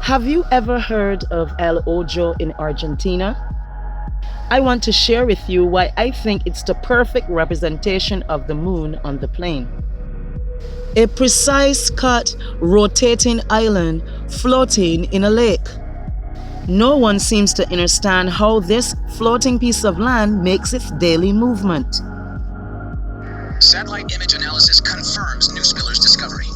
Have you ever heard of El Ojo in Argentina? I want to share with you why I think it's the perfect representation of the moon on the plane. A precise cut, rotating island floating in a lake. No one seems to understand how this floating piece of land makes its daily movement. Satellite image analysis confirms Newspiller's discovery.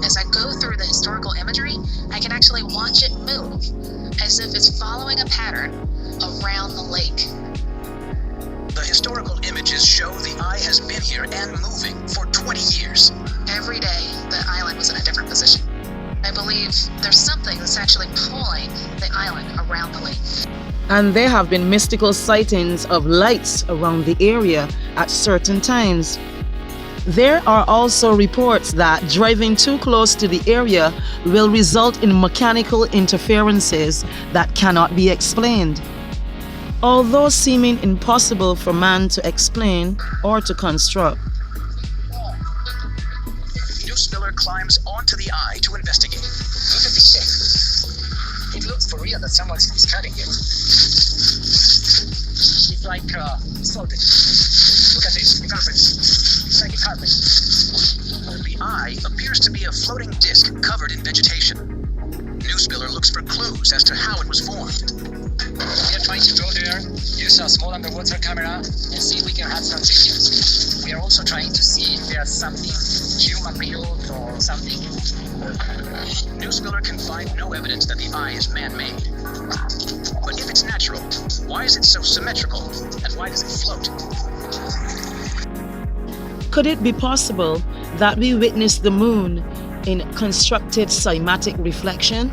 As I go through the historical imagery, I can actually watch it move, as if it's following a pattern around the lake. The historical images show the eye has been here and moving for 20 years. Every day, the island was in a different position. I believe there's something that's actually pulling the island around the lake. And there have been mystical sightings of lights around the area at certain times. There are also reports that driving too close to the area will result in mechanical interferences that cannot be explained. Although seeming impossible for man to explain or to construct. Newspiller climbs onto the eye to investigate. Look at the shape. It looks for real that someone is cutting it. It's like floating. Look at this, the carpet. It's like a carpet. The eye appears to be a floating disc covered in vegetation. Newspiller looks for clues as to how it was formed. We are trying to go there, use a small underwater camera, and see if we can have some pictures. We are also trying to see if there's something human built or something. Newspiller can find no evidence that the eye is man-made. But if it's natural, why is it so symmetrical, and why does it float? Could it be possible that we witness the moon in constructed cymatic reflection?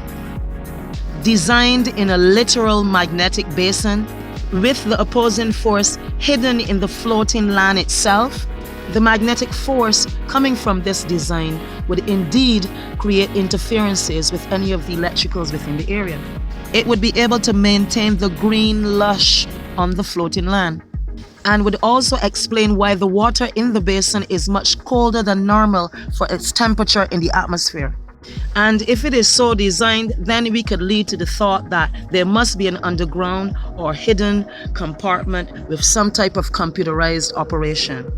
Designed in a literal magnetic basin, with the opposing force hidden in the floating land itself? The magnetic force coming from this design would indeed create interferences with any of the electricals within the area. It would be able to maintain the green lush on the floating land, and would also explain why the water in the basin is much colder than normal for its temperature in the atmosphere. And if it is so designed, then we could lead to the thought that there must be an underground or hidden compartment with some type of computerized operation.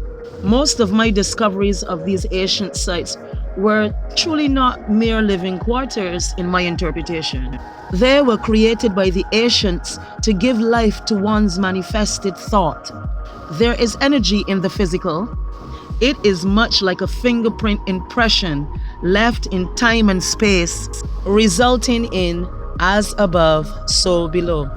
Most of my discoveries of these ancient sites were truly not mere living quarters in my interpretation. They were created by the ancients to give life to one's manifested thought. There is energy in the physical. It is much like a fingerprint impression left in time and space, resulting in as above, so below.